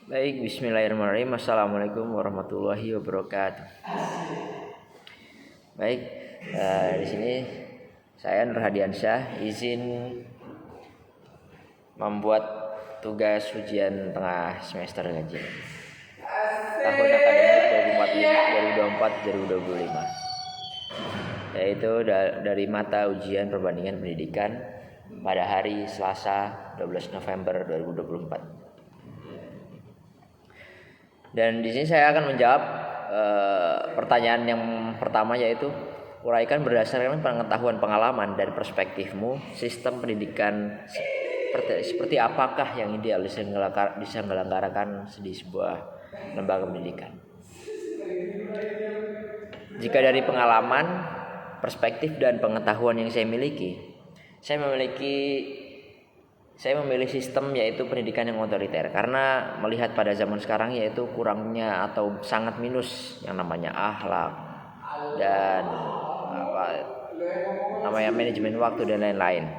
Baik, bismillahirrahmanirrahim. Assalamualaikum warahmatullahi wabarakatuh. Baik, di sini saya Nur Hadiansyah izin membuat tugas ujian tengah semester kajian tahun akademik 2024-2025, yaitu dari mata ujian perbandingan pendidikan pada hari Selasa 12 November 2024. Dan di sini saya akan menjawab pertanyaan yang pertama, yaitu uraikan berdasarkan pengetahuan, pengalaman, dan perspektifmu sistem pendidikan seperti apakah yang ideal diselenggarakan di sebuah lembaga pendidikan. Jika dari pengalaman, perspektif, dan pengetahuan yang saya miliki, saya memilih sistem yaitu pendidikan yang otoriter, karena melihat pada zaman sekarang yaitu kurangnya atau sangat minus yang namanya akhlak dan manajemen waktu dan lain-lain.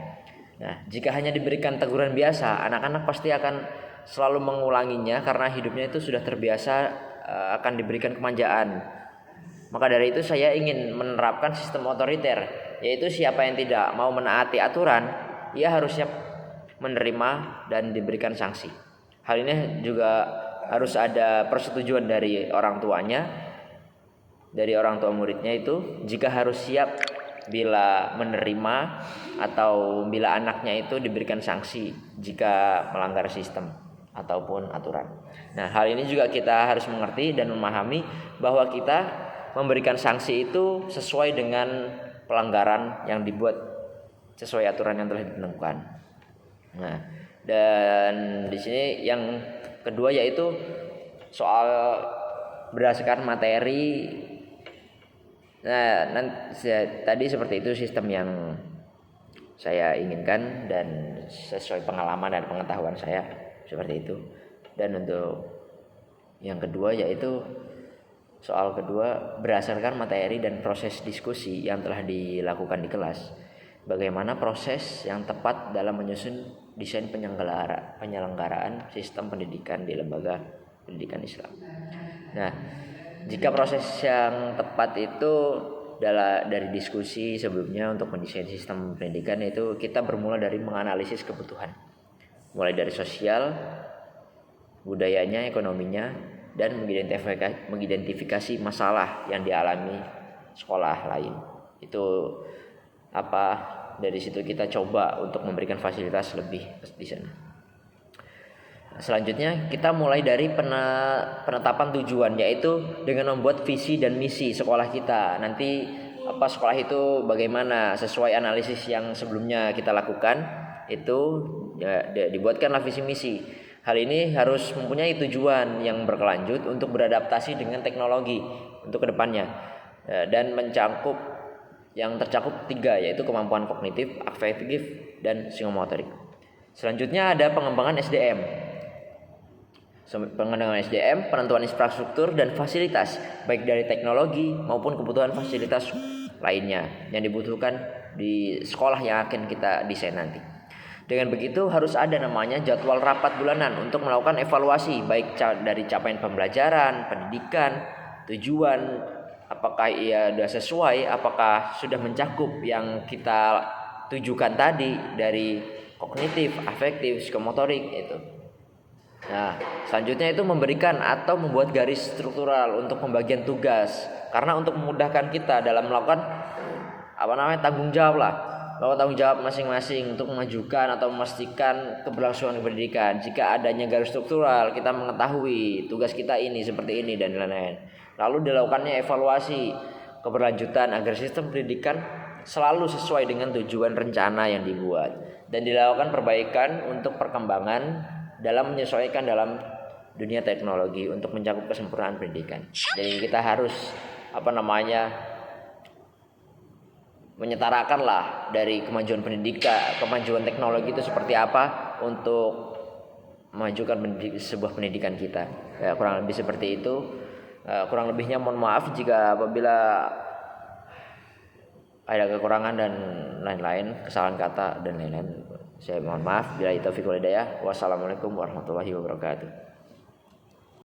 Nah, jika hanya diberikan teguran biasa, anak-anak pasti akan selalu mengulanginya karena hidupnya itu sudah terbiasa akan diberikan kemanjaan. Maka dari itu saya ingin menerapkan sistem otoriter, yaitu siapa yang tidak mau menaati aturan, ia harusnya menerima dan diberikan sanksi. Hal ini juga harus ada persetujuan dari orang tuanya, dari orang tua muridnya itu, jika harus siap bila menerima atau bila anaknya itu diberikan sanksi jika melanggar sistem ataupun aturan. Nah, hal ini juga kita harus mengerti dan memahami bahwa kita memberikan sanksi itu sesuai dengan pelanggaran yang dibuat sesuai aturan yang telah ditentukan. Nah, dan di sini yang kedua yaitu soal berdasarkan materi. Nah, tadi seperti itu sistem yang saya inginkan dan sesuai pengalaman dan pengetahuan saya seperti itu. Dan untuk yang kedua yaitu soal kedua berdasarkan materi dan proses diskusi yang telah dilakukan di kelas. Bagaimana proses yang tepat dalam menyusun desain penyelenggaraan sistem pendidikan di lembaga pendidikan Islam. Nah, jika proses yang tepat itu dari diskusi sebelumnya untuk mendesain sistem pendidikan, itu kita bermula dari menganalisis kebutuhan, mulai dari sosial, budayanya, ekonominya, dan mengidentifikasi masalah yang dialami sekolah lain. Itu dari situ kita coba untuk memberikan fasilitas lebih di sana. Selanjutnya kita mulai dari penetapan tujuan, yaitu dengan membuat visi dan misi sekolah kita. Nanti sekolah itu bagaimana sesuai analisis yang sebelumnya kita lakukan, itu dibuatkanlah visi misi. Hal ini harus mempunyai tujuan yang berkelanjut untuk beradaptasi dengan teknologi untuk kedepannya, dan yang tercakup 3, yaitu kemampuan kognitif, afektif, dan psikomotorik. Selanjutnya ada pengembangan SDM. Pengembangan SDM, penentuan infrastruktur dan fasilitas, baik dari teknologi maupun kebutuhan fasilitas lainnya yang dibutuhkan di sekolah yang akan kita desain nanti. Dengan begitu harus ada namanya jadwal rapat bulanan untuk melakukan evaluasi baik dari capaian pembelajaran, pendidikan, tujuan, apakah ia sudah sesuai, apakah sudah mencakup yang kita tujukan tadi dari kognitif, afektif, psikomotorik itu. Nah, selanjutnya itu memberikan atau membuat garis struktural untuk pembagian tugas, karena untuk memudahkan kita dalam melakukan tanggung jawab masing-masing untuk memajukan atau memastikan keberlangsungan pendidikan. Jika adanya garis struktural, kita mengetahui tugas kita ini seperti ini dan lain-lain. Lalu dilakukannya evaluasi keberlanjutan agar sistem pendidikan selalu sesuai dengan tujuan rencana yang dibuat, dan dilakukan perbaikan untuk perkembangan dalam menyesuaikan dalam dunia teknologi untuk mencakup kesempurnaan pendidikan. Jadi kita harus menyetarakanlah dari kemajuan pendidikan, kemajuan teknologi itu seperti apa untuk memajukan sebuah pendidikan kita. Ya, kurang lebih seperti itu. Kurang lebihnya mohon maaf jika apabila ada kekurangan dan lain-lain, kesalahan kata dan lain-lain. Saya mohon maaf. Bila taufiq wal hidayah. Wassalamualaikum warahmatullahi wabarakatuh.